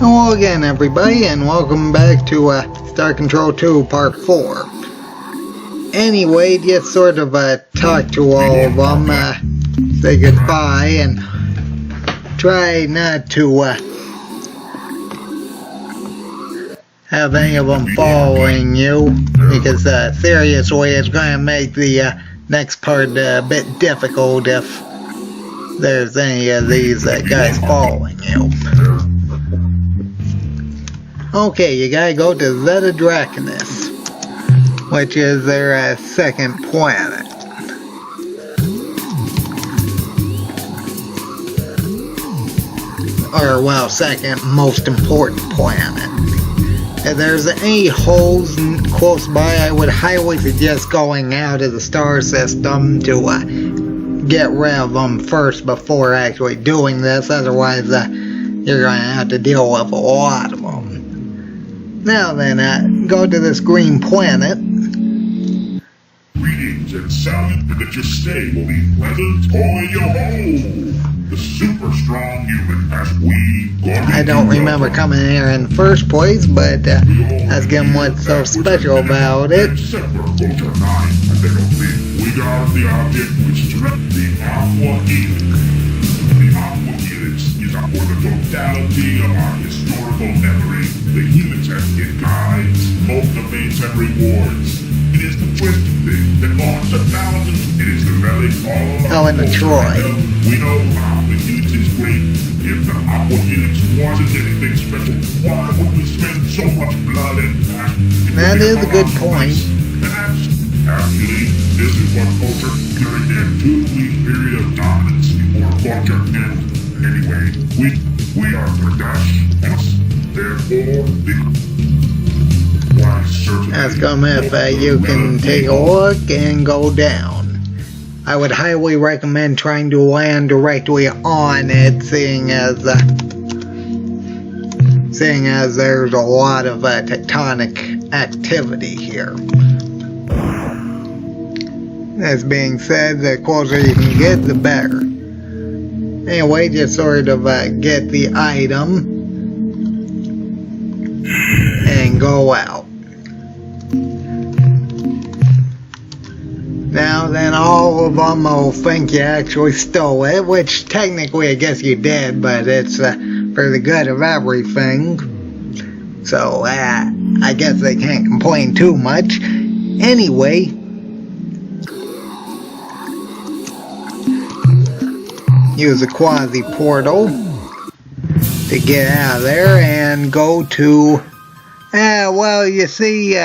Hello again, everybody, and welcome back to Star Control 2 Part 4. Anyway, just sort of talk to all of them, say goodbye, and try not to have any of them following you, because seriously, it's going to make the next part a bit difficult if there's any of these guys following you. Okay, you gotta go to Zeta Draconis, which is their second planet. Or, well, second most important planet. If there's any holes close by, I would highly suggest going out of the star system to get rid of them first before actually doing this. Otherwise, you're going to have to deal with a lot of them. Now then, go to this green planet. Greetings and salute that your stay will be pleasant or yo-ho! The super strong human as we I don't remember coming here in the first place, but that's again what's so special about it. Except for Culture 9, and they don't think we are the object which directs the Aqua Helix. The Aqua Helix is for the totality of our historical memory. The Helix has it guides, motivates, and rewards. It is the twisted thing that launched thousands. It is the relic all in the Troy. We know how the Helix is great. If the Aqua Helix wasn't anything special, why would we spend so much blood and passion? That is a good point. Actually, this is what culture during their 2-week period of dominance before culture ends. Anyway, we are the dash, and therefore ask them if you can take a look and go down. I would highly recommend trying to land directly on it, seeing as there's a lot of tectonic activity here. That being said, the closer you can get, the better. Anyway, just sort of get the item and go out. Now then, all of them will think you actually stole it, which technically I guess you did, but it's for the good of everything. So, I guess they can't complain too much. Anyway, use a quasi-portal to get out of there and go to, well, you see,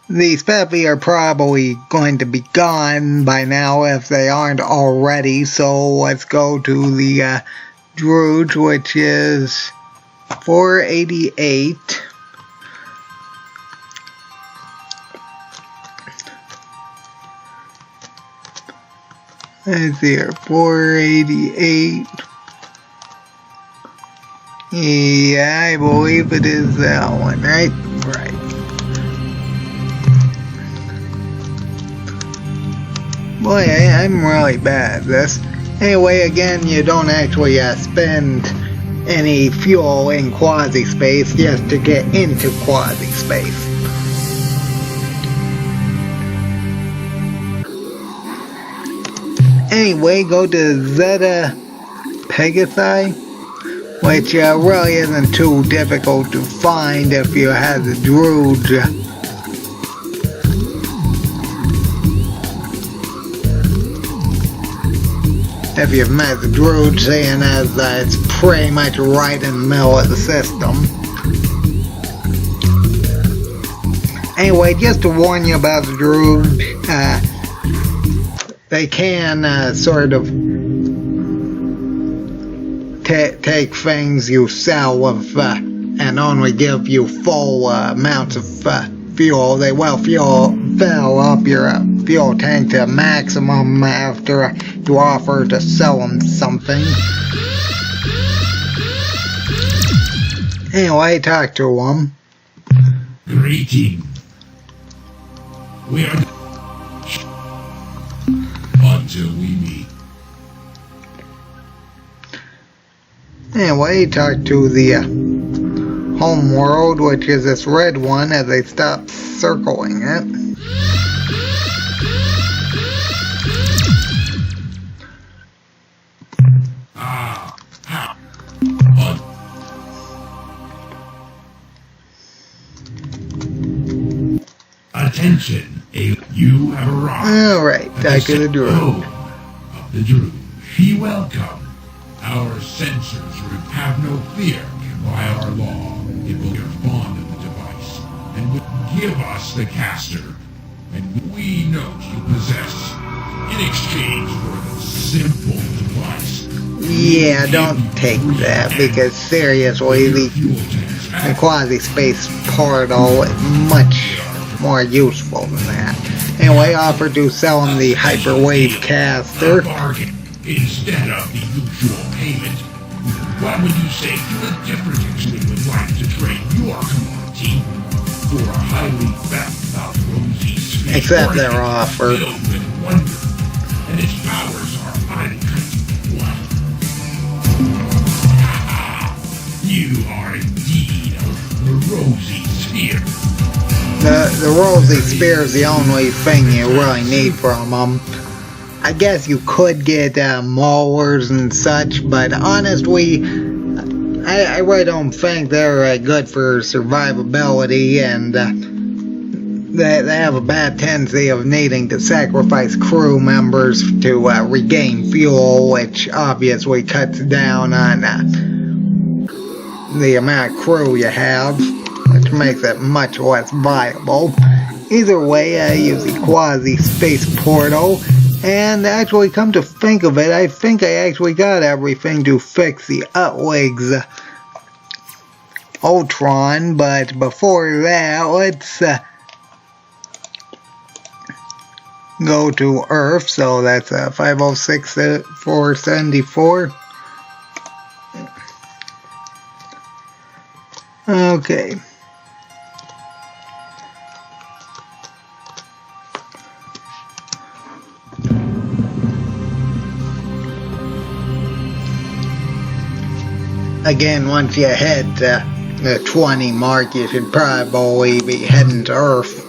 these Peppy are probably going to be gone by now if they aren't already, so let's go to the Druge, which is 488. Let's see here, 488. Yeah, I believe it is that one, right? Right. Boy, I'm really bad at this. Anyway, again, you don't actually spend any fuel in quasi-space just to get into quasi-space. Anyway, go to Zeta Pegasi, which really isn't too difficult to find if you have the Druge. If you've met the Druge, seeing as it's pretty much right in the middle of the system. Anyway, just to warn you about the Druge, they can sort of take things you sell with and only give you full amounts of fuel. They will fill up your fuel tank to maximum after you offer to sell them something. Anyway, talk to them. Greeting. We are until we meet. Anyway, talk to the homeworld, which is this red one, as I stop circling it. Attention, you have arrived. Alright, back to the druid. Of the druid. Be welcome. Our sensors have no fear. By our law, it will respond to the device and will give us the caster. And we note you possess in exchange for the simple device. Yeah, don't take that, because seriously, the quasi-space portal is much more useful than that. Anyway, offer to sell him the hyperwave caster. A bargain instead of the usual payment. What would you say to a different extreme would like to trade your commodity for a highly valued rosy sphere? Accept their offer. Filled with wonder, and its powers are uncut. You are indeed a rosy sphere. The rosy spear is the only thing you really need from them. I guess you could get mowers and such, but honestly, I really don't think they're good for survivability, and they have a bad tendency of needing to sacrifice crew members to regain fuel, which obviously cuts down on the amount of crew you have, which makes it much less viable. Either way, I use the quasi-space portal. And actually, come to think of it, I think I actually got everything to fix the Utwig's Ultron, but before that, let's go to Earth, so that's 506-474. Okay. Again, once you hit the 20 mark, you should probably be heading to Earth.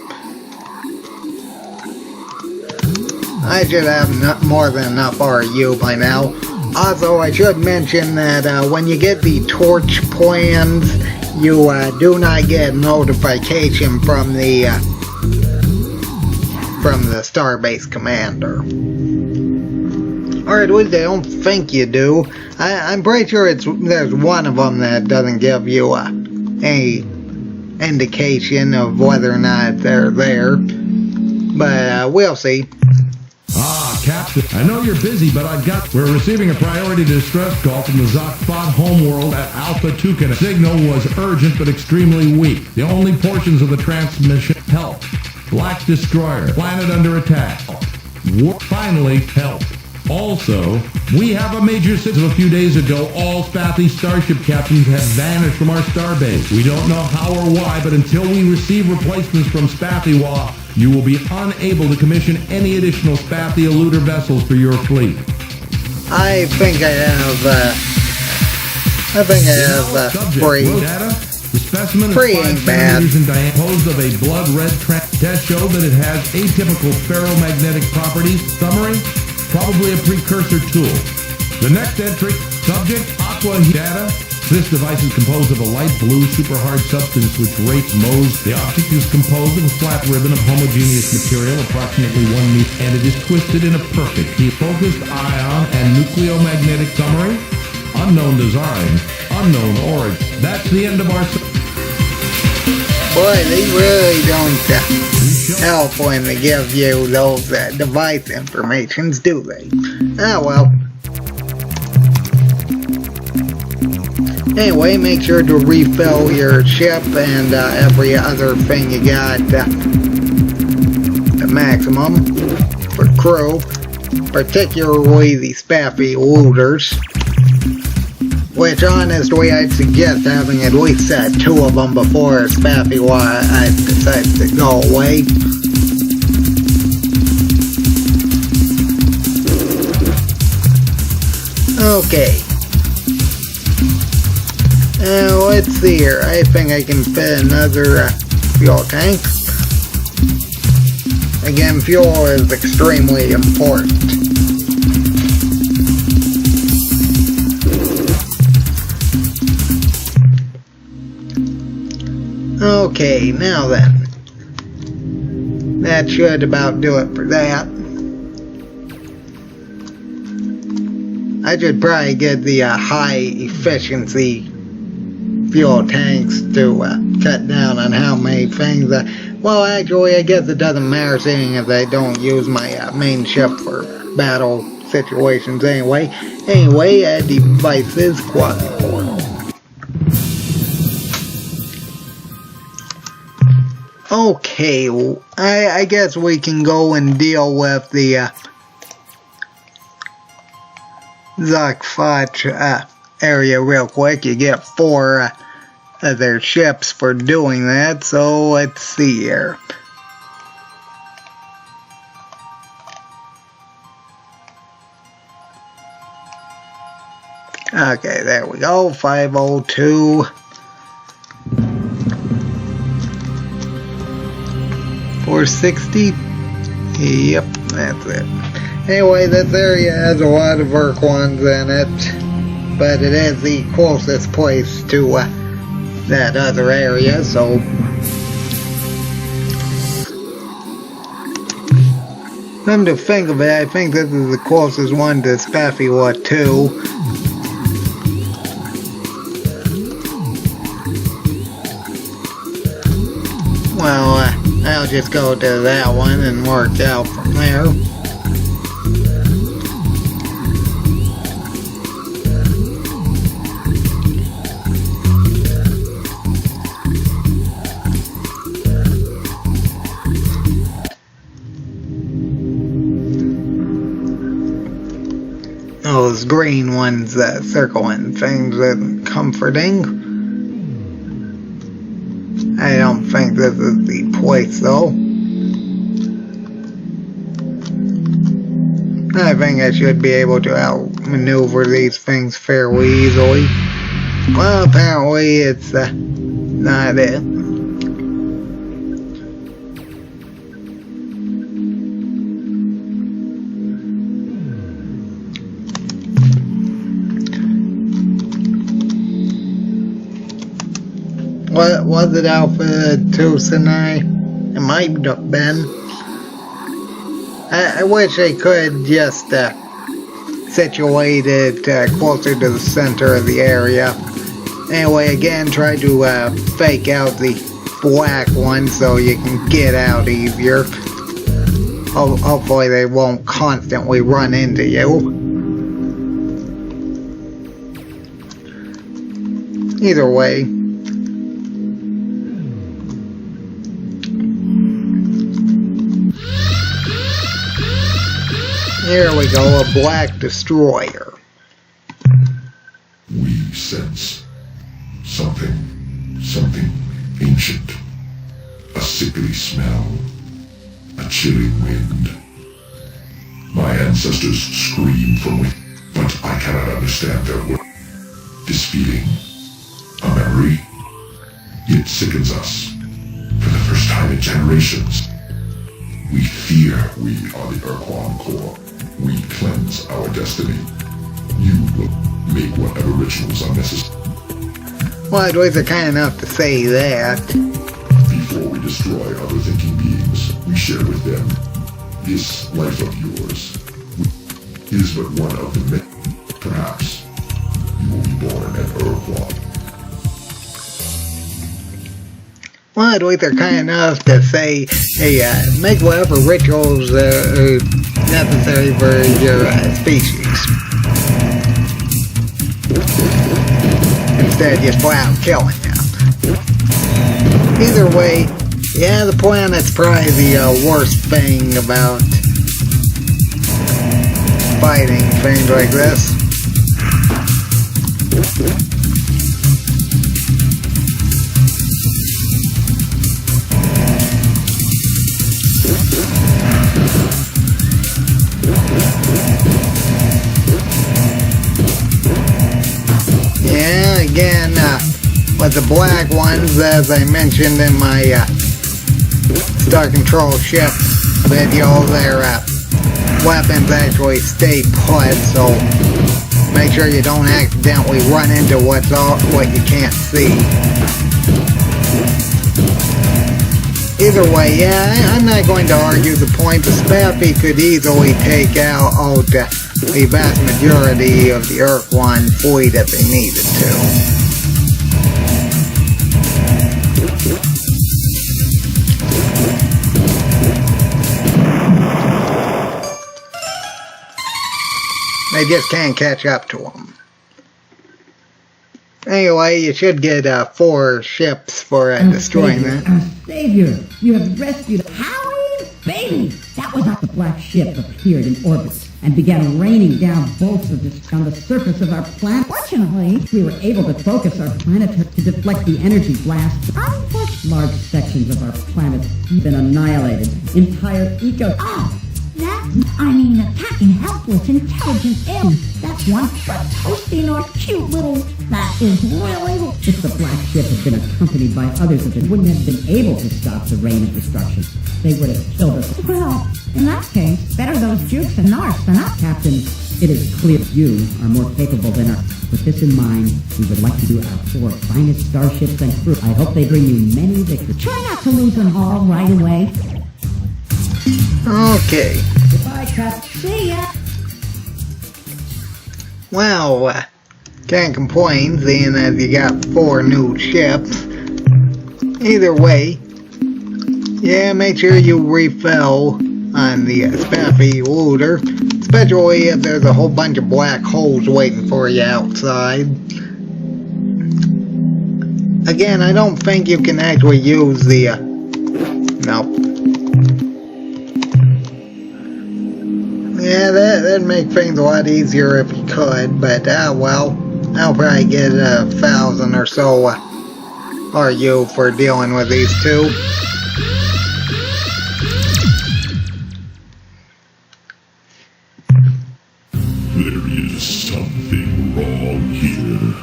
I should have more than enough RU by now. Also, I should mention that when you get the torch plans, you do not get notification from the Starbase Commander. Or at least I don't think you do. I'm pretty sure there's one of them that doesn't give you any indication of whether or not they're there. But we'll see. Ah, Captain, I know you're busy, but we're receiving a priority distress call from the Zotfot homeworld at Alpha Tucan. The signal was urgent but extremely weak. The only portions of the transmission help. Black Destroyer, planet under attack. Finally, help. Also, we have a major situation. A few days ago, all Spathy starship captains have vanished from our starbase. We don't know how or why, but until we receive replacements from Spathywa, you will be unable to commission any additional Spathy eluder vessels for your fleet. I think I have free. Data. The specimen free is 5 ain't bad. centimeters in diameter, composed of a blood-red test show that it has atypical ferromagnetic properties. Summary. Probably a precursor tool. The next entry, subject, aqua data. This device is composed of a light blue super hard substance which rates Mohs. The object is composed of a flat ribbon of homogeneous material, approximately 1 meter, and it is twisted in a perfect focused ion and nucleomagnetic summary. Unknown design, unknown origin. That's the end of our... Boy, they really don't help when they give you those device informations, do they? Ah, well. Anyway, make sure to refill your ship and every other thing you got the maximum for crew, particularly the Spathy looters. Which, honestly, I'd suggest having at least 2 of them before Spathywa decides to go away. Okay. Let's see here. I think I can fit another fuel tank. Again, fuel is extremely important. Okay, now then. That should about do it for that. I should probably get the high efficiency fuel tanks to cut down on how many things. Well, actually, I guess it doesn't matter seeing as I don't use my main ship for battle situations anyway. Anyway, devices, Quan. Okay, I guess we can go and deal with the Zakfat area real quick. You get 4 of their ships for doing that, so let's see here. Okay, there we go, 502. 460. Yep, that's it. Anyway, this area has a lot of Urquans in it, but it is the closest place to that other area, so come to think of it, I think this is the closest one to Spafula 2. Well, I'll just go to that one and work out from there. Those green ones that circling things are comforting. I don't think this is the place though. I think I should be able to outmaneuver these things fairly easily. Well, apparently it's not it. What was it, Alpha 2 Sinai? It might have been. I wish I could just situate it closer to the center of the area. Anyway, again, try to fake out the black one so you can get out easier. Hopefully they won't constantly run into you. Either way. Here we go, a black destroyer. We sense something ancient. A sickly smell, a chilling wind. My ancestors scream from within, but I cannot understand their words. This feeling, a memory, it sickens us. For the first time in generations, we fear we are the Urquan core. We cleanse our destiny. You will make whatever rituals are necessary. Well, at least they're kind enough to say that. Before we destroy other thinking beings, we share with them this life of yours is but one of the many. Perhaps you will be born an Urquan. Well, at least they're kind enough to say, hey, make whatever rituals are necessary for your species. Instead of just flat out killing them. Either way, yeah, the planet's probably the worst thing about fighting things like this. Yeah, again, the black ones, as I mentioned in my Star Control ship video, their weapons actually stay put, so make sure you don't accidentally run into what you can't see. Either way, yeah, I'm not going to argue the point. The Spaffy could easily take out the vast majority of the Earth One fleet if they needed to. They just can't catch up to them. Anyway, you should get 4 ships for destroying that. Our savior, you have rescued Howie Baby. That was how the black ship appeared in orbit and began raining down bolts of this on the surface of our planet. Fortunately, we were able to focus our planet to deflect the energy blast. Unfortunately, large sections of our planet have been annihilated. Entire attacking helpless, intelligent aliens. That's one. But toasting or cute little... That is really... If the black ship had been accompanied by others of it, wouldn't have been able to stop the rain of destruction. They would have killed us. Well, in that case, better those Jukes and Narcs than us. Captain, it is clear you are more capable than us. With this in mind, we would like to do our 4 finest starships and crew. I hope they bring you many victories. Try not to lose them all right away. Okay. Goodbye, Cap. See ya. Well, can't complain, seeing as you got 4 new ships. Either way, yeah, make sure you refill on the Spaffy looter, especially if there's a whole bunch of black holes waiting for you outside. Again, I don't think you can actually use the, nope. Yeah, that'd make things a lot easier if you could, but, well, I'll probably get 1,000 or so RU for dealing with these 2. There is something wrong here.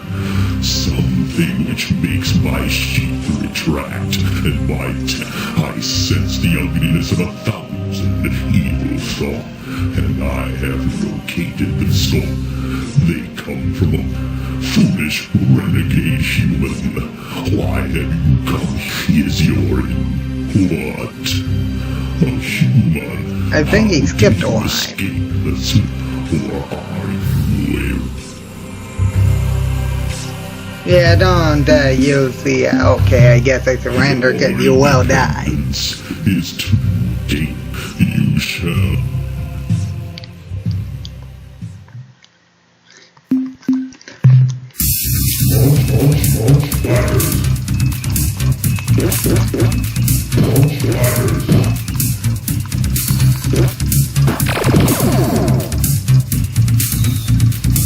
Something which makes my sheath retract and bite. I sense the ugliness of 1,000 evil thoughts. And I have located the soul. They come from a foolish renegade human. Why have you come? Is your what? A human? I think he skipped a line. Escape this, or are you? Yeah, don't use the, okay, I guess I surrender because you will die. Is to gain. You shall.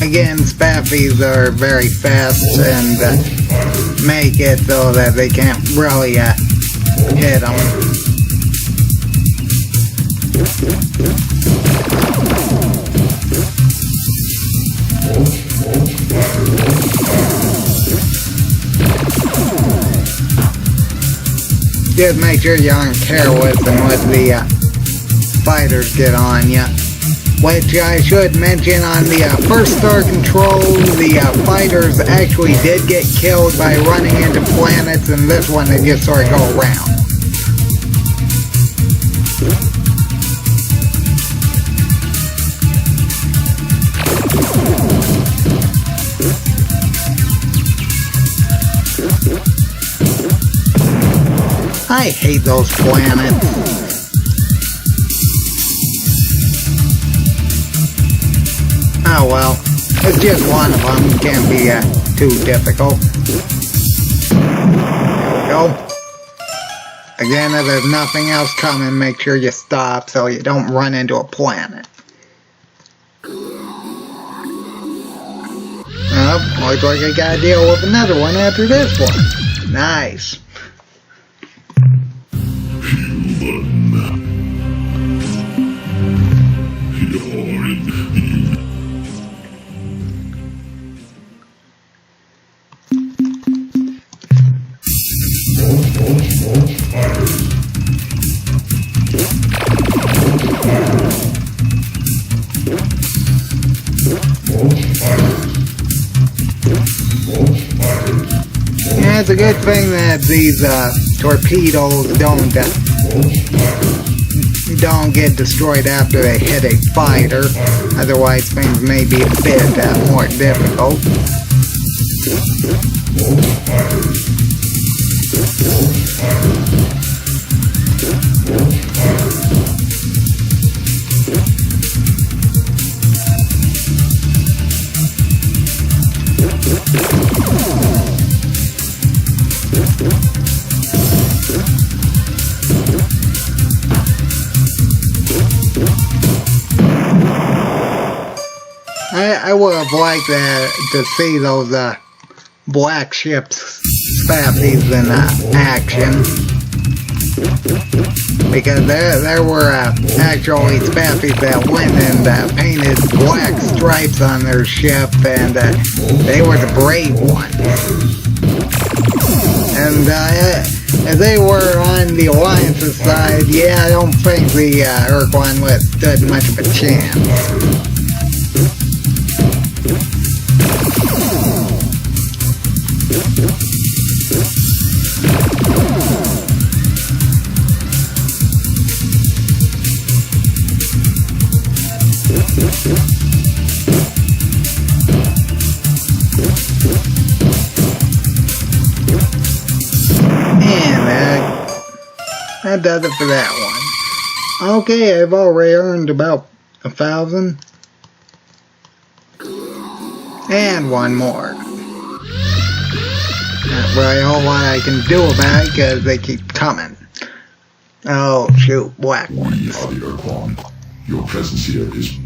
Again, Spaffies are very fast and make it so that they can't really hit them. Just make sure you aren't careless and let the fighters get on you. Which I should mention, on the first Star Control, the fighters actually did get killed by running into planets, and this one they just sort of go around. I hate those planets. Oh well, it's just one of them, can't be too difficult. There we go. Again, if there's nothing else coming, make sure you stop so you don't run into a planet. Oh, looks like I gotta deal with another one after this one. Nice. Yeah, it's a good thing that these torpedoes don't get destroyed after they hit a fighter. Otherwise, things may be a bit more difficult. I would have liked to see those black ships spappies in action, because there were actually spappies that went and painted black stripes on their ship, and they were the brave ones. And if they were on the Alliance's side, yeah, I don't think the Quan would have stood much of a chance. That does it for that one. Okay, I've already earned about 1,000. And one more. Not really a whole lot I can do about it because they keep coming. Oh shoot, black ones. We are the Quan. Your presence here is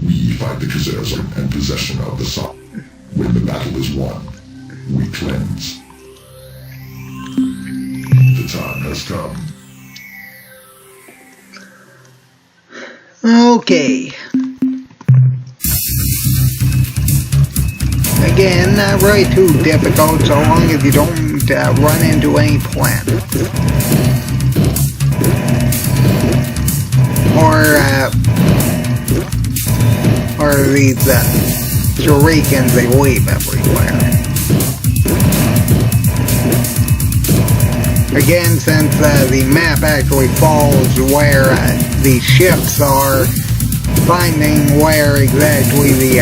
we fight the Khazars and possession of the sun. When the battle is won, we cleanse. The time has come. Okay. Again, not really too difficult so long as you don't run into any planets. Or these shurikens they leave everywhere. Again, since the map actually falls where the ships are, finding where exactly the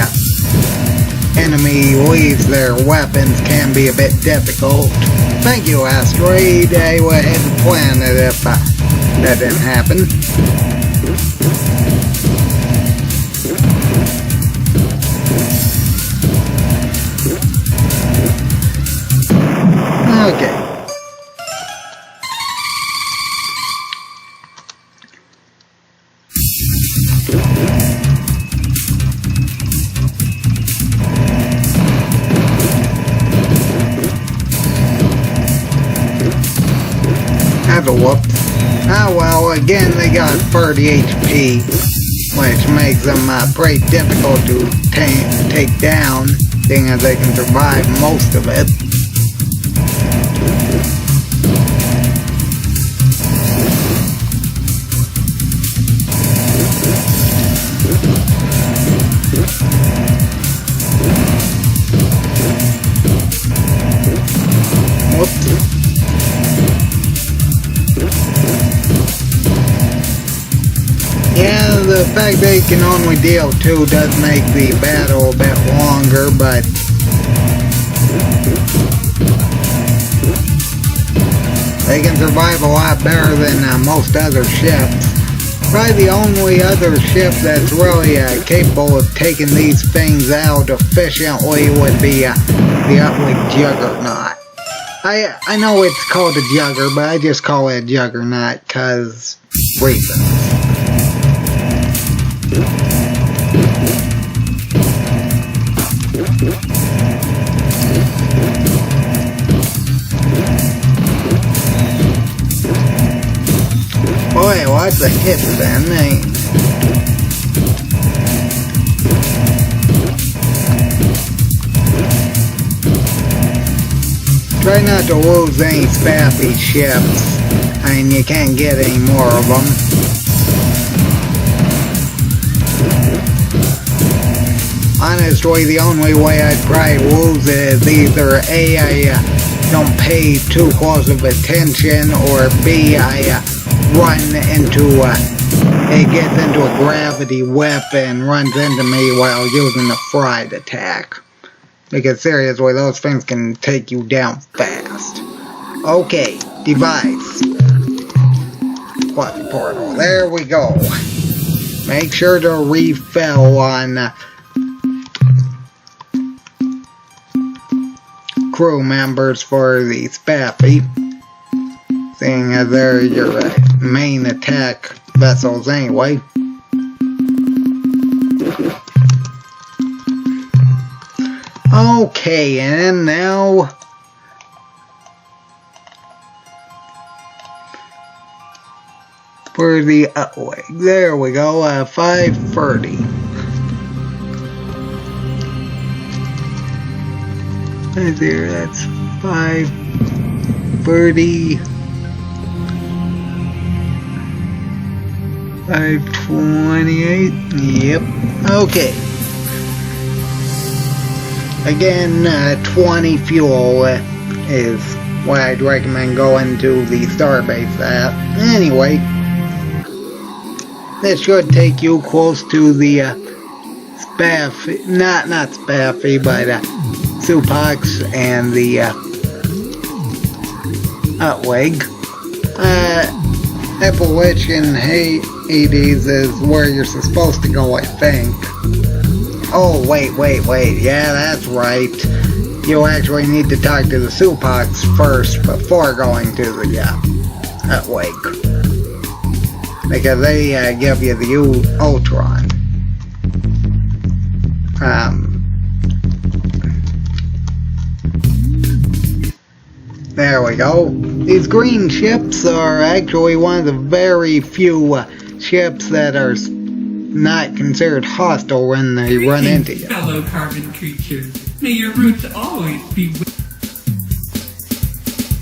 enemy leaves their weapons can be a bit difficult. Thank you, Asteroid. I would have planned it if that didn't happen. Okay. Whoops. Ah well, again they got 30 HP, which makes them pretty difficult to take down, seeing as they can survive most of it. Whoops. Yeah, the fact they can only deal 2 does make the battle a bit longer, but they can survive a lot better than most other ships. Probably the only other ship that's really capable of taking these things out efficiently would be the Uplink Juggernaut. I know it's called a Jugger, but I just call it a Juggernaut because reasons. Boy, what's a hit then, eh? Try not to lose any spaffy ships. I mean, you can't get any more of them. Honestly, the only way I'd probably lose it is either A, I don't pay too close of attention, or B, I run into, it gets into a gravity weapon, runs into me while using the fried attack. Because seriously, those things can take you down fast. Okay, device. Plus portal, there we go. Make sure to refill on crew members for the Spaffy, seeing as they're your main attack vessels anyway. Okay, and now for the wait, there we go, 530. There, that's 530, 528, yep, okay. Again, 20 fuel is what I'd recommend going to the starbase at. Anyway, this should take you close to the Spaffy, not Spaffy, but Supax and the Utwig. Appalachian Hades is where you're supposed to go, I think. Oh, wait, yeah, that's right. You actually need to talk to the Supax first before going to the Utwig. Because they give you the Ultron. There we go. These green ships are actually one of the very few ships that are not considered hostile when they run into you. Fellow carbon creatures, may your roots always be with.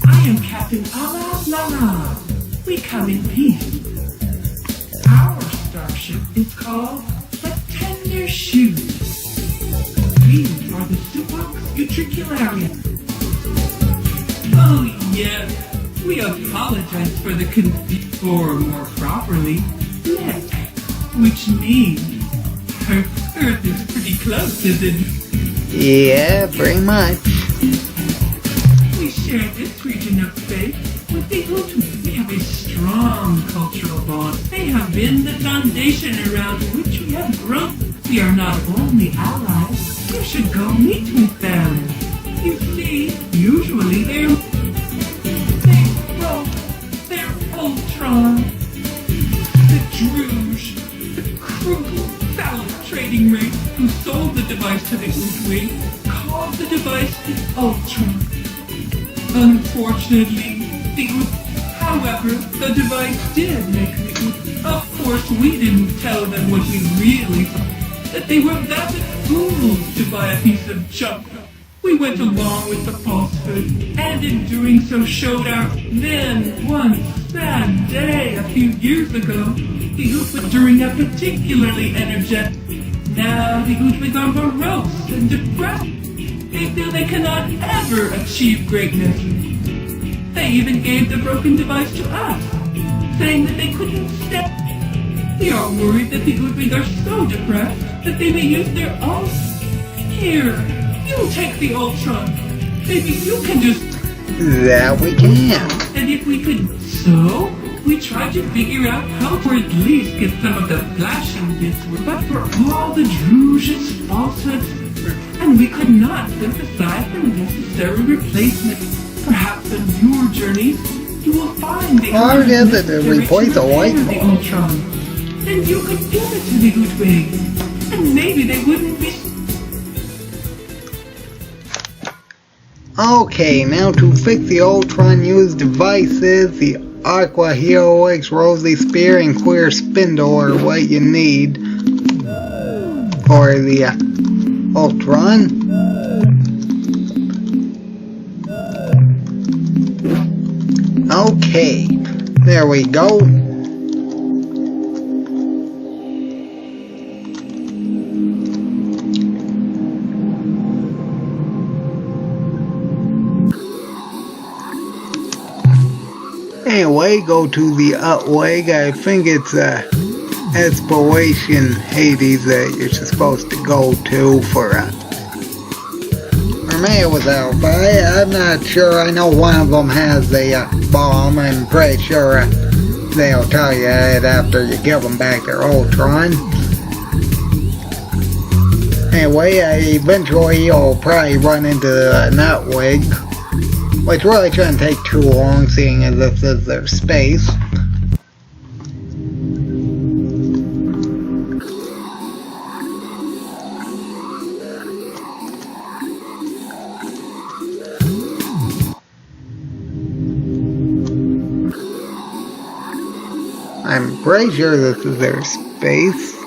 I am Captain Ala Lara. We come in peace. Our starship is called the Tender Shoes. We are the Supax Utricularia. Oh yes, we apologize for the confusion, or more properly, Lick, which means her Earth is pretty close, isn't it? Yeah, pretty much. We share this region of space with the Hutu. We have a strong cultural bond. They have been the foundation around which we have grown. We are not only allies, you should go meet with them. You see, usually they broke their Ultron. The Druge, the cruel, foul trading race who sold the device to the Utwig, called the device the Ultron. Unfortunately, however, the device did make the Utwig. Of course, we didn't tell them what we really thought, that they were vapid fools to buy a piece of junk. We went along with the falsehood, and in doing so showed our then one sad day a few years ago. The Utwig during a particularly energetic. Now the Utwig are morose and depressed. They feel they cannot ever achieve greatness. They even gave the broken device to us, saying that they couldn't step. We are worried that the Utwig are so depressed that they may use their own. Here. You take the Ultron. Maybe you can just... That we can. And if we could... So, we tried to figure out how to at least get some of the flashing bits, but for all the Druge's falsehoods, and we could not synthesize the necessary replacement. Perhaps on your journey, you will find the... Or is it to replace a light bulb? Ultron. Then you could give it to the Utwig, and maybe they wouldn't be... Okay, now to fix the Ultron used devices, the Aqua Helix, Rosy Spear, and Queer Spindle are what you need for the Ultron. Okay, there we go. Anyway, go to the Utweg. I think it's Exploration Hades that you're supposed to go to for or maybe it was Alpha. I'm not sure. I know one of them has a bomb. I'm pretty sure they'll tell you it after you give them back their Ultron. Anyway, eventually you'll probably run into the Nutwig, which really shouldn't take too long, seeing as this is their space. I'm pretty sure this is their space.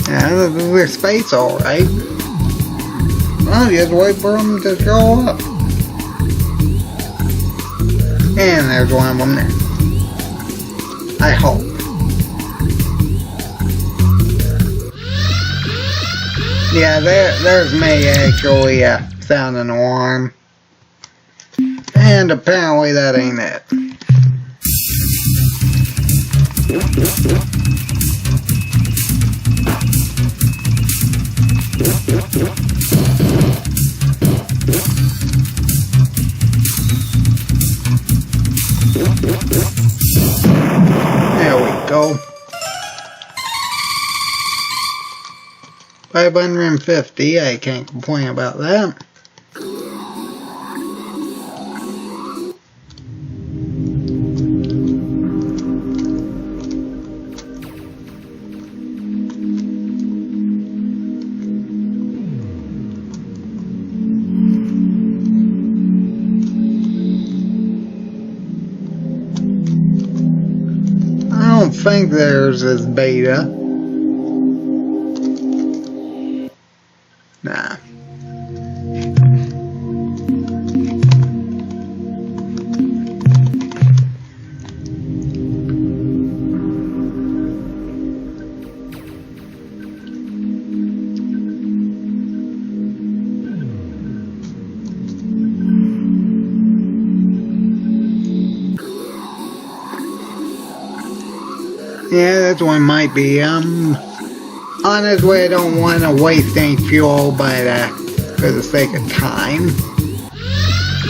Yeah, this is their space, alright. Well, just wait for them to show up. And there's one of them there. I hope. Yeah, there's me actually sound an alarm. And apparently that ain't it. There we go. 550, I can't complain about that. I don't think theirs is beta. Nah. Yeah, this one might be, honestly, I don't want to waste any fuel, but, for the sake of time.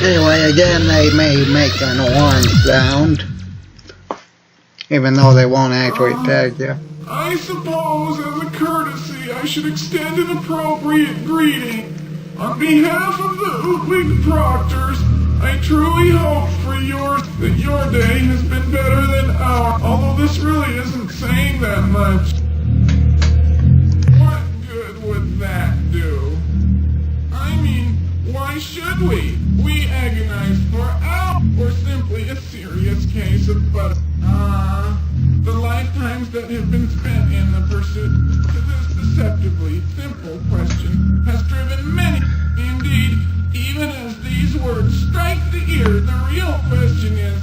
Anyway, again, they may make an alarm sound, even though they won't actually tag you. I suppose, as a courtesy, I should extend an appropriate greeting. On behalf of the Utwig Proctors, I truly hope that your day has been better than ours, although this really isn't saying that much. What good would that do? I mean, why should we? We agonize for hours, or simply a serious case of butter. The lifetimes that have been spent in the pursuit to this deceptively simple question has driven many. Indeed, even as these words strike the ear, the real question is,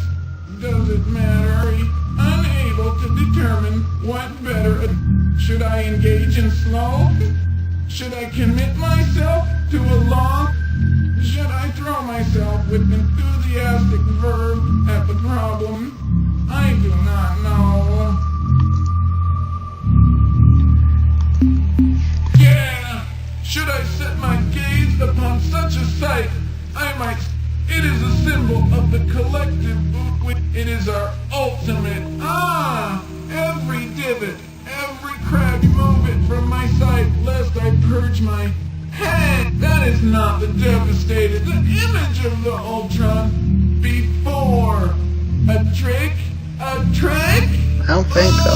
does it matter? Unable to determine what better. Should I engage in slow? Should I commit myself to a long? Should I throw myself with enthusiastic verve at the problem? I do not know. Yeah! Should I set my gaze upon such a sight, I might. It is a symbol of the collective Utwig. It is our ultimate. Every divot, every crack, move it from my sight, lest I purge my head. That is not the devastated. The image of the Ultron before. A trick? A trick? I don't think so.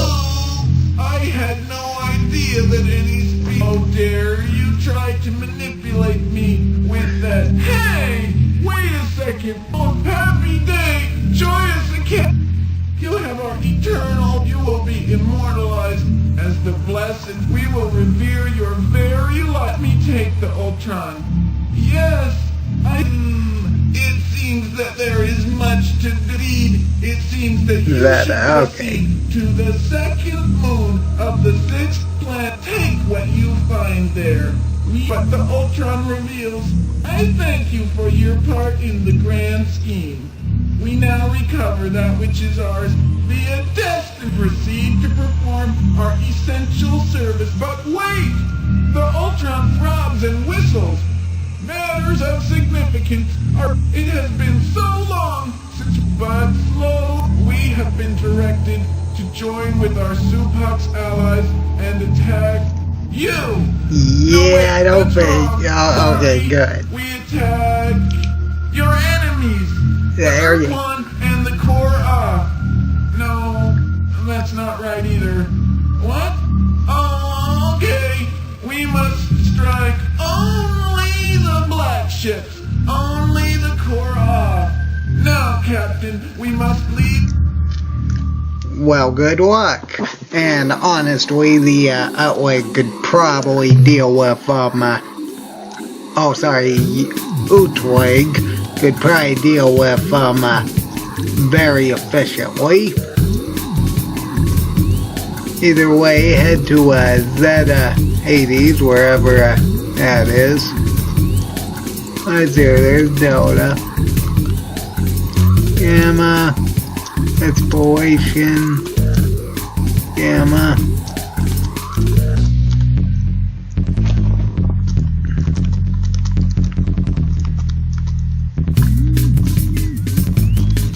I had no idea that any speed. Oh, dare you try to manipulate me with that? Hey! Wait a second. Oh, happy day! Joyous again! You have our eternal. You will be immortalized as the blessed. We will revere your very life. Let me take the Ultron. Yes, it seems that there is much to read. It seems that you should proceed to the second moon of the sixth planet. Take what you find there. But the Ultron reveals, I thank you for your part in the grand scheme. We now recover that which is ours via test and proceed to perform our essential service. But wait! The Ultron throbs and whistles. Matters of significance are... It has been so long since... But slow, we have been directed to join with our Supox allies and attack you! Yeah, I don't think... Oh, okay, good. We attack your enemies! There you go. Quan and the core no, that's not right either. What? Oh, okay. We must strike only the black ships. Only the core Now, Captain, we must leave. Well, good luck. And honestly, the Utwig could probably deal with, Utwig could probably deal with, very efficiently. Either way, head to, Zeta Hades, wherever, that is. Let's see, there's Delta. Gamma. Exploration. Gamma.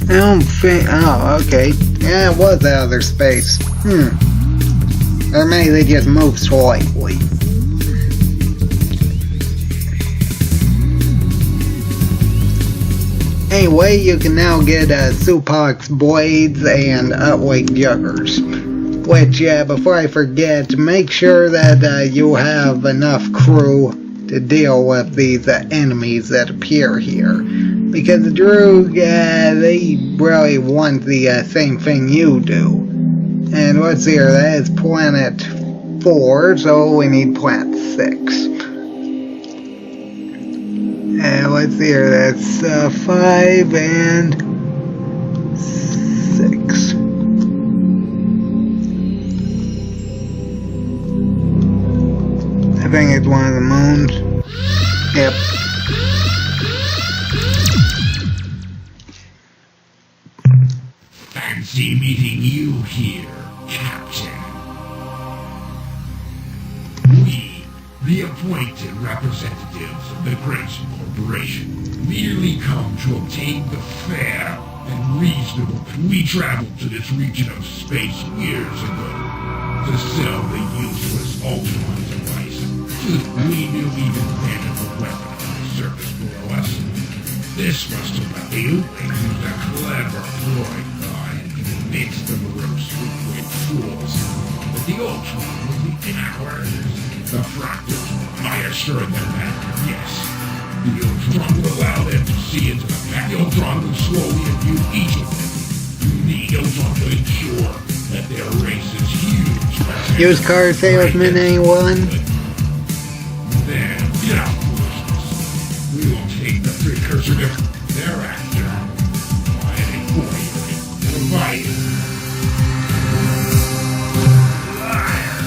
I don't think... Oh, okay. Yeah, it was outer space. Or maybe they just moved slightly. Anyway, you can now get Supox blades and Utwig juggers. Which, before I forget, make sure that you have enough crew to deal with these enemies that appear here. Because the Droog, they really want the same thing you do. And what's here? That is planet 4, so we need planet 6. And what's here? That's 5 and 6. I think it's one of the moons. Yep. Fancy meeting you here, Captain. We, the appointed representatives of the Great Corporation, merely come to obtain the fair and reasonable. We traveled to this region of space years ago to sell the useless Ultron device. We knew even then of the weapon on the surface below us. This must have been you, and used a clever ploy and convinced the morose liquid fools that the Ultron was the ours. The Fractals, I assured them that, yes, the Ultron will allow them to see into the fact. The Ultron will slowly imbue each of them. The Ultron will ensure that their race is huge. Used car salesman, anyone? Then, without foolishness, we will take the precursor to thereafter. Quiet and provided. Liar!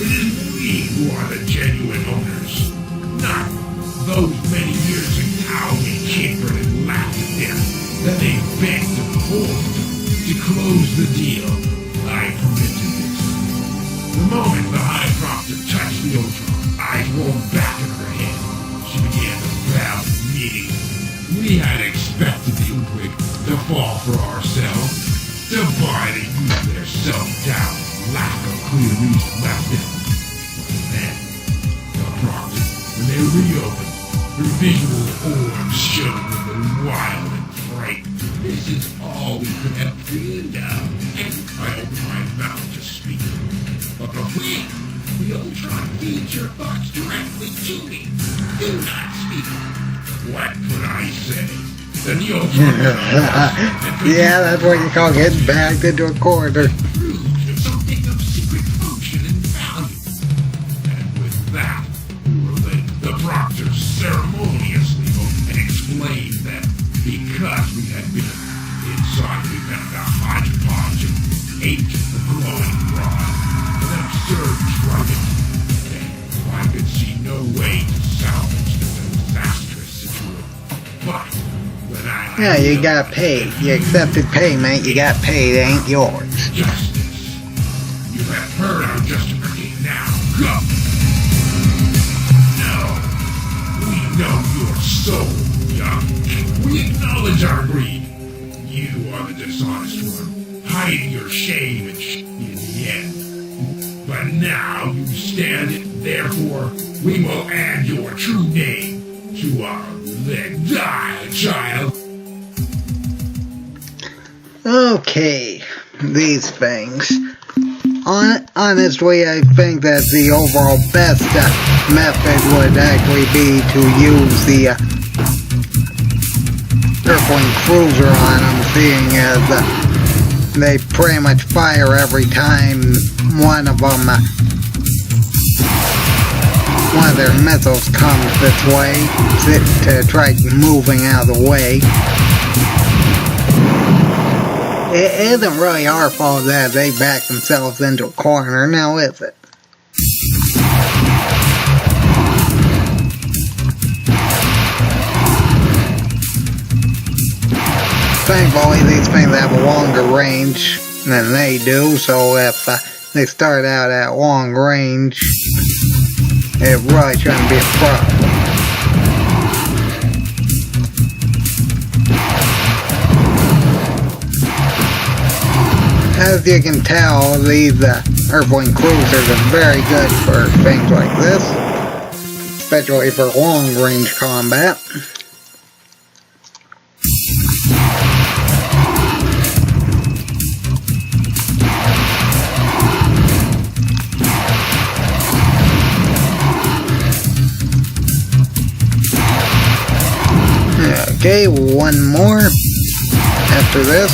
It is we who are the genuine owners, not those many years ago we capered and laughed at them. That they begged and forced to close the deal. I permitted this. The moment the High Proctor touched the Ultron, eyes rolled back in her head. She began to bow immediately. We had expected the Utwig to fall for ourselves, to buy and use their self-doubt, lack of clear reason left them. But then, the Proctor, when they reopened, her visual orbs showed them wild and frightened. This is all we could have dreamed of, and I opened my mouth to speak. But before the Ultron feeds your thoughts directly to me. Do not speak. What could I say? That the Ultron yeah, that's what you call getting backed into a corner. Something of secret function and value. And with that, the Proctor ceremoniously and explained that because we had been inside, we found a hodgepodge of ancient glowing rod, an absurd drugging, and I could see no way to salvage the disastrous situation. But when I... Yeah, you got paid. You accepted payment, you got paid, it ain't yours. Justice. You have heard our justification now. Go! No. We know your soul, young. We acknowledge our greed. You are the dishonest one, hiding your shame and in the end. But now you stand it, therefore we will add your true name to our leg. Die, child! Okay, these things. Honestly, I think that the overall best method would actually be to use the Earthling Cruiser on them, seeing as they pretty much fire every time one of their missiles comes this way to try moving out of the way. It isn't really our fault that they back themselves into a corner, now is it? Thankfully, these things have a longer range than they do, so if they start out at long range, it really shouldn't be a problem. As you can tell, these Earthling Cruisers are very good for things like this, especially for long-range combat. Okay, one more after this.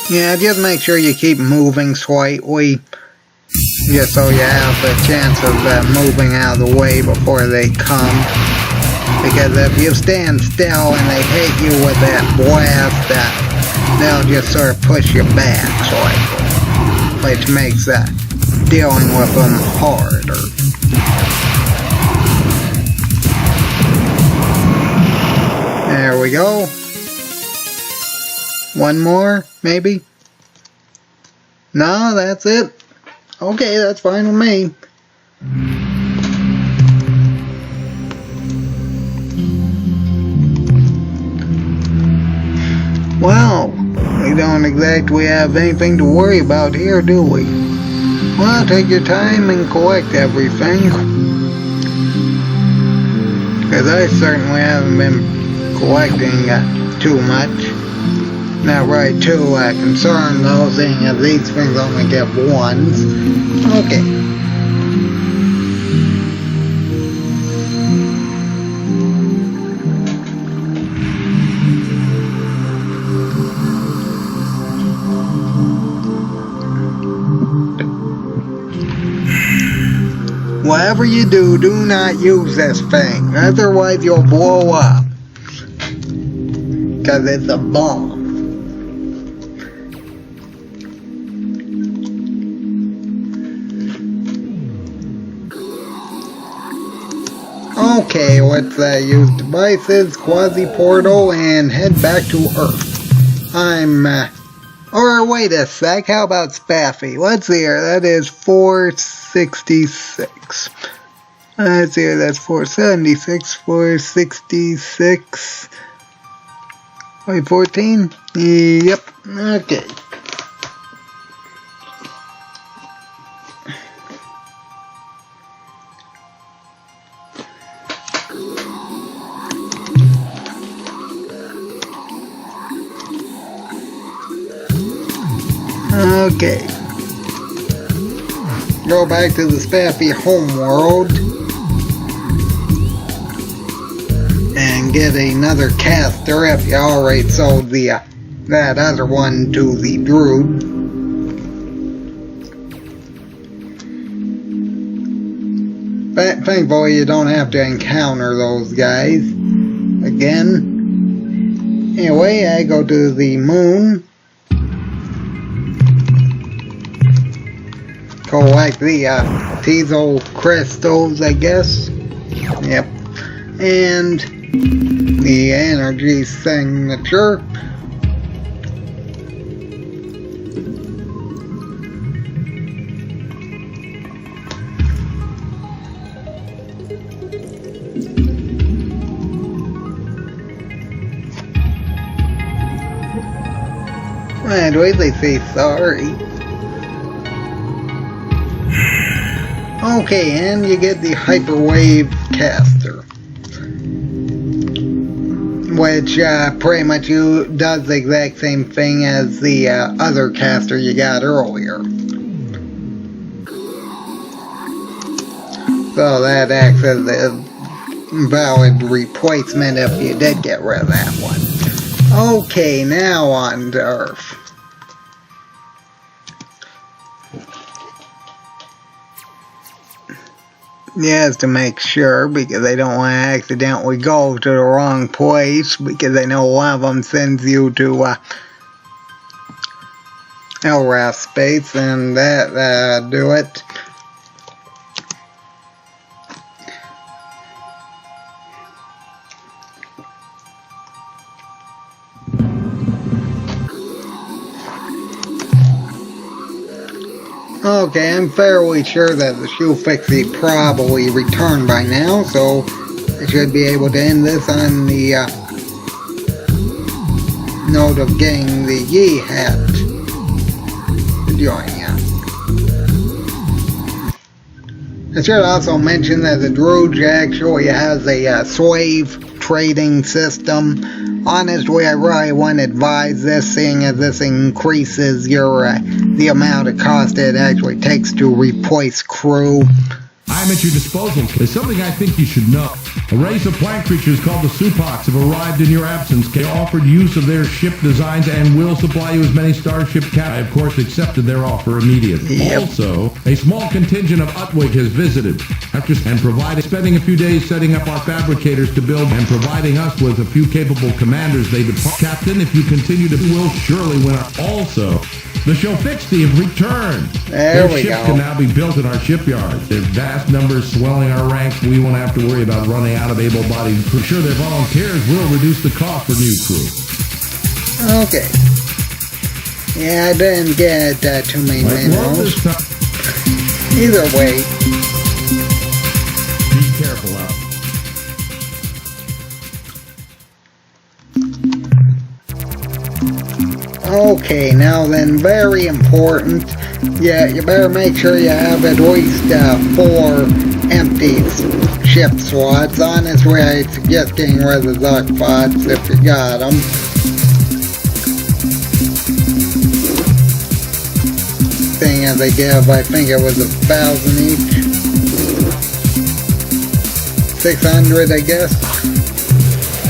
Yeah, just make sure you keep moving slightly, just so you have a chance of moving out of the way before they come. Because if you stand still and they hit you with that blast, they'll just sort of push you back slightly, which makes dealing with them harder. There we go. One more, maybe? No, that's it. Okay, that's fine with me. Well, we don't exactly have anything to worry about here, do we? Well, take your time and collect everything. Because I certainly haven't been collecting too much. Not really too concerned though, seeing as these things only get ones. Okay. Whatever you do, do not use this thing, otherwise you'll blow up. Because it's a bomb. Okay, let's use devices, quasi-portal, and head back to Earth. Or wait a sec, how about Spaffy? Let's see here, that is 466. Let's see here, that's 476, 466. Wait, 14? Yep, okay. Okay. Go back to the Spaffy homeworld and get another caster if you already sold that other one to the druid. Thankfully, you don't have to encounter those guys again. Anyway, I go to the moon. Collect the Teasel crystals, I guess. Yep. And the energy signature. And wait, they say sorry. Okay, and you get the Hyperwave Caster, which pretty much does the exact same thing as the other caster you got earlier. So that acts as a valid replacement if you did get rid of that one. Okay, now on to Earth. Yes, to make sure, because they don't want to accidentally go to the wrong place, because I know a lot of them sends you to LRAS space, and that do it. Okay, I'm fairly sure that the Shoe Fixie probably returned by now, so I should be able to end this on the note of getting the Yi hat to join you. I should also mention that the Druge actually has a slave trading system. Honestly, I really wouldn't advise this, seeing as this increases your the amount of cost it actually takes to replace crew. I'm at your disposal. There's something I think you should know. A race of plant creatures called the Supox have arrived in your absence. They offered use of their ship designs and will supply you as many starship I, of course, accepted their offer immediately. Yep. Also, a small contingent of Utwig has visited spending a few days setting up our fabricators to build and providing us with a few capable commanders. They depart. Captain, if you continue to will surely win. Also, the Shoe Fixie have returned. There Their we ships go. can now be built in our shipyard. Their vast numbers swelling our ranks, we won't have to worry about running out of able-bodied crew. Sure, their volunteers will reduce the cost for new crew. Okay. Yeah, I didn't get too many minerals. Either way. Be careful out. Okay, now then, very important. Yeah, you better make sure you have at least 4 empty ship slots. Honestly, I'd suggest getting rid of the Zuckbots if you got them. Seeing as they give, I think it was 1,000 each. 600, I guess.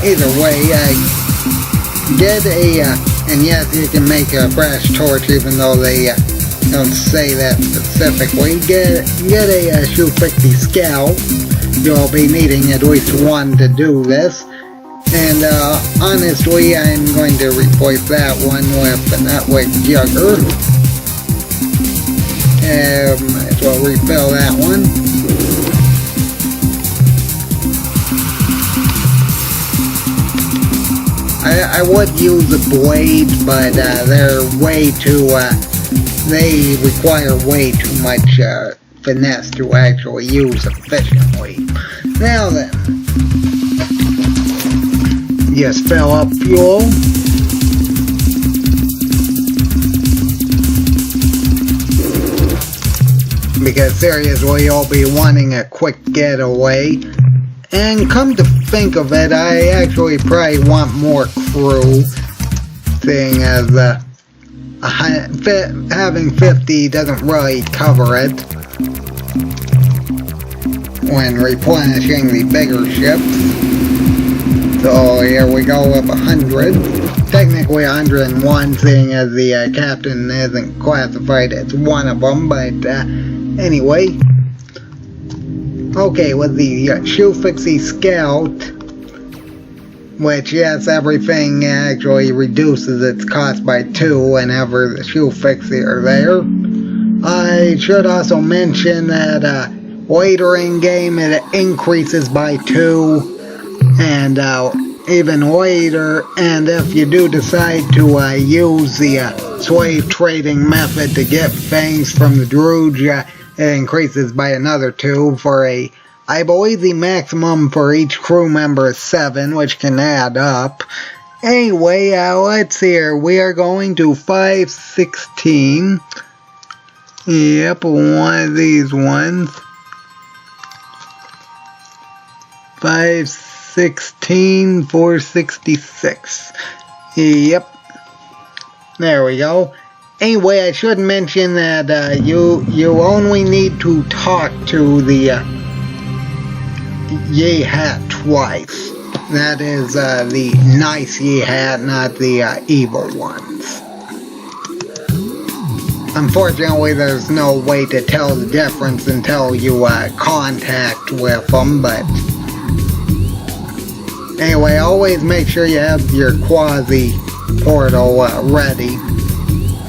Either way, get a, and yes, you can make a brass torch even though they don't say that specifically. Get a Shoe Fixie scout. You'll be needing at least one to do this. And honestly, I'm going to replace that one with an Utwig Jugger. Might as well refill that one. I would use the blades, but they're way too, they require way too much finesse to actually use efficiently. Now then, just fill up fuel. Because seriously, you'll be wanting a quick getaway. And come to think of it, I actually probably want more crew, seeing as having 50 doesn't really cover it when replenishing the bigger ships. So here we go with 100. Technically 101, seeing as the captain isn't classified as one of them, but anyway. Okay, with the Shoe Fixie Scout, which, yes, everything actually reduces its cost by 2 whenever the Shoe Fixie are there. I should also mention that later in game it increases by 2, and even later, and if you do decide to use the slave trading method to get fangs from the Druge, it increases by another 2 for I believe the maximum for each crew member is 7, which can add up. Anyway, let's see here. We are going to 516. Yep, one of these ones. 516, 466. Yep. There we go. Anyway, I should mention that you only need to talk to the Ye Hat twice. That is the nice Ye Hat, not the evil ones. Unfortunately, there's no way to tell the difference until you contact with them, but anyway, always make sure you have your quasi portal ready.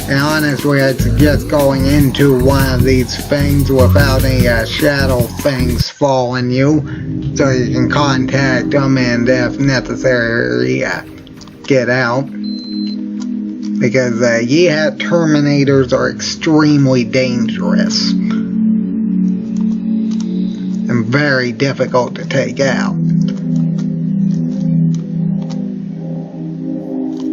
And honestly, I'd suggest going into one of these things without any shadow things following you, so you can contact them and, if necessary, get out. Because Ye Hat Terminators are extremely dangerous and very difficult to take out.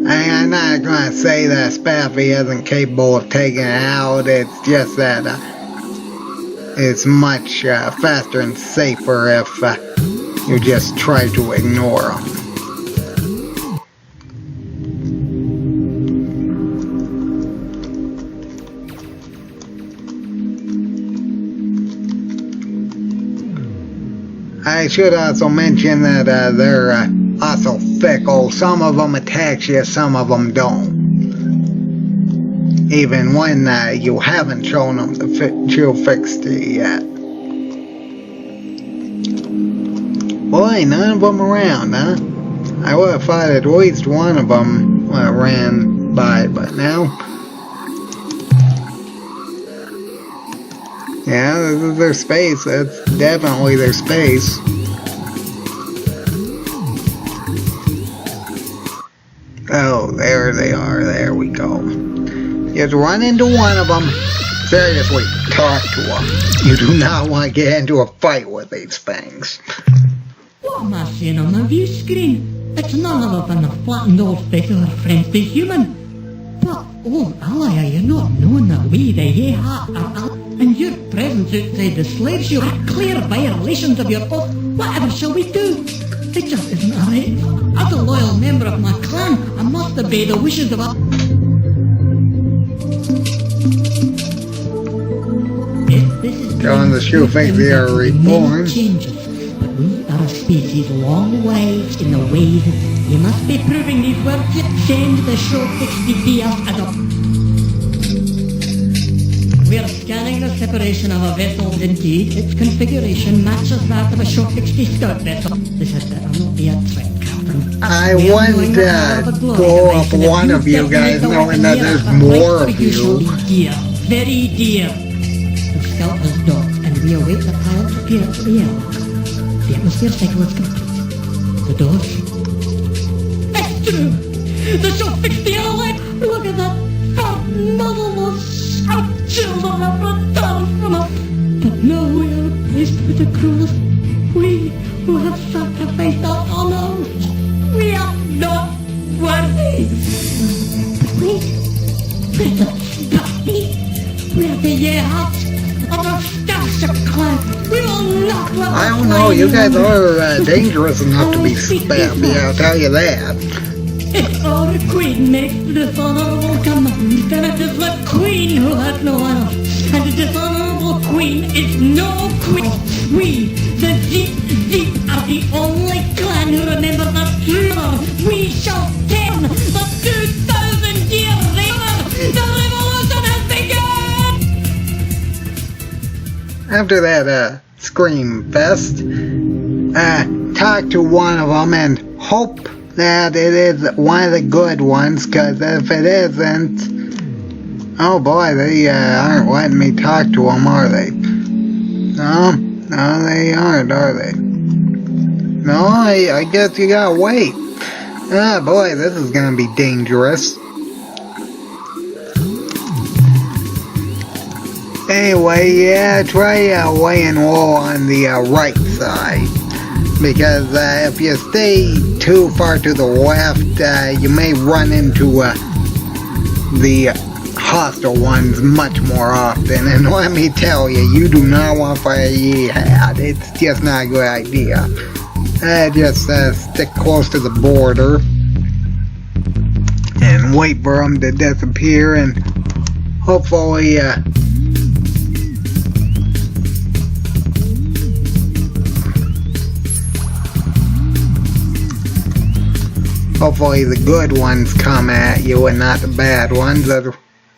I'm not going to say that Spaffy isn't capable of taking it out, it's just that it's much faster and safer if you just try to ignore them. I should also mention that they're also fickle. Some of them attack you, some of them don't. Even when you haven't shown them the Shoe Fixie yet. Boy, none of them around, huh? I would have thought at least one of them ran by, but now... Yeah, this is their space. That's definitely their space. Oh, there they are. There we go. Just run into one of them. Seriously, talk to them. You do not want to get into a fight with these things. What am I seeing on my view screen? It's none other than the flattened old face of a friendly human. But, oh, ally, are you not knowing that we, the Ye Hat, are and your presence outside the slave ship are clear violations of your oath? Whatever shall we do? It just isn't alright. As a loyal member of my clan, I must obey the wishes of a... If this is John the Shoe Fixie are reborn. Changes, but we are a species long ways in the ways. You must be proving these words. Send the Shoe Fixie dear as a... We are scanning the separation of a vessel. Indeed, its configuration matches that of a Shoe Fixie scout vessel. This had better not be a trick, Captain. I want to blow up one of you guys knowing that there's more of you. Dear, very dear. The scout is docked and we await the pilot's appearance at the airlock. The atmosphere cycle is complete. The doors... It's true! The Shoe Fixie are alive! Look at that fat, motherless... Our children have returned from us, but now we are replaced with the crews. We who have sacrificed our honors, we are not worthy. We are the Ye Hat of our Starship Clan. We will not let I don't know, you guys are dangerous enough to be spaffy, I'll tell you that. If our queen makes the dishonorable command, then it is the queen who has no honor. And the dishonorable queen is no queen. We, the Zeep, are the only clan who remember the truth. We shall turn the 2,000-year river. The revolution has begun! After that Scream Fest. Talk to one of them and hope that it is one of the good ones, because if it isn't, oh boy, they aren't letting me talk to them, are they? No, they aren't, are they? No, I guess you gotta wait. Ah, boy, this is gonna be dangerous. Anyway, yeah, try weighing low on the right side. Because if you stay too far to the left, you may run into the hostile ones much more often. And let me tell you, you do not want to fight a jihad. It's just not a good idea. Just stick close to the border and wait for them to disappear, and hopefully the good ones come at you and not the bad ones.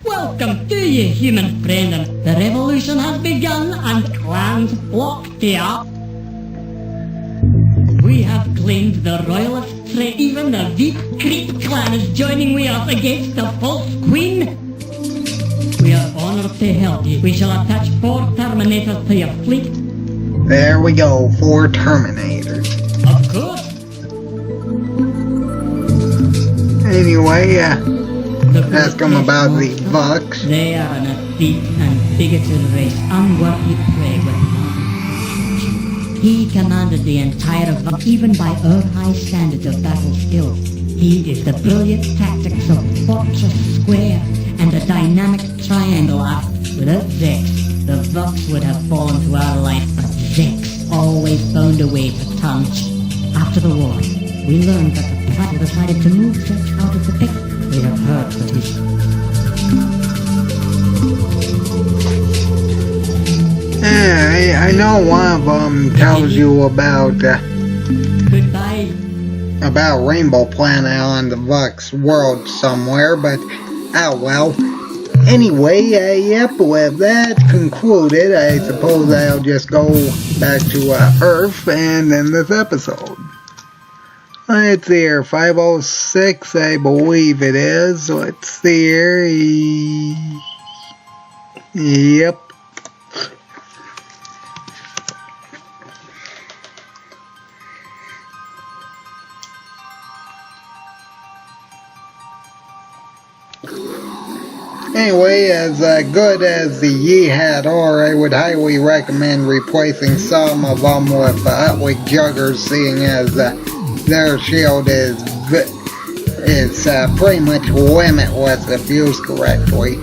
Welcome to you, human friend. The revolution has begun and clans flock to you. We have claimed the royalist threat. Even the Deep Creep clan is joining with us against the false queen. We are honored to help you. We shall attach 4 Terminators to your fleet. There we go, 4 Terminators. Of course. Anyway, ask them about the Vox. They are an deep and bigoted race, unworthy prey with knowledge. He commanded the entire Vox, even by Earth-high standards of battle skill. He is the brilliant tactics of Fortress Square and the dynamic triangle art. Without Zex, the Vox would have fallen to our line, but Zex always found a way to tarnish. After the war, we learned that the Planet decided to move Zex out of the picture. We have heard that he's... I know one of them tells you about Goodbye. about Rainbow Planet on the Vox world somewhere, but oh well. Anyway, yep, with that concluded, I suppose I'll just go back to Earth and end this episode. Let's see here, 506, I believe it is. Let's see here. Yep. Anyway, as good as the Jihad are, I would highly recommend replacing some of them with Utwig Juggers, seeing as their shield is pretty much limitless if used correctly.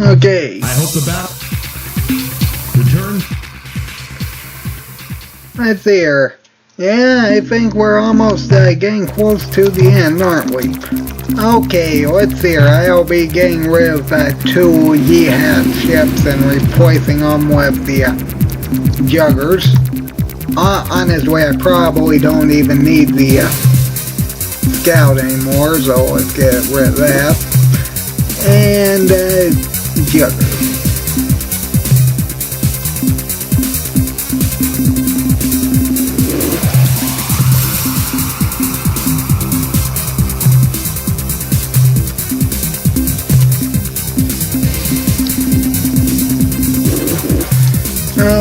Okay. I hope the battle returns. Let's see here. Yeah, I think we're almost getting close to the end, aren't we? Okay, let's see here. I'll be getting rid of 2 Jihad ships and replacing them with the Juggers. Honestly, I probably don't even need the Scout anymore, so let's get rid of that. And Juggers.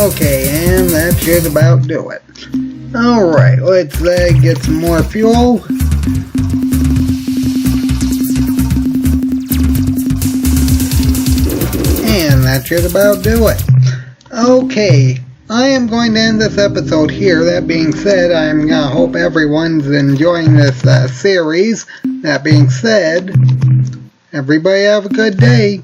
Okay, and that should about do it. Alright, let's get some more fuel. And that should about do it. Okay, I am going to end this episode here. That being said, I'm going to hope everyone's enjoying this series. That being said, everybody have a good day.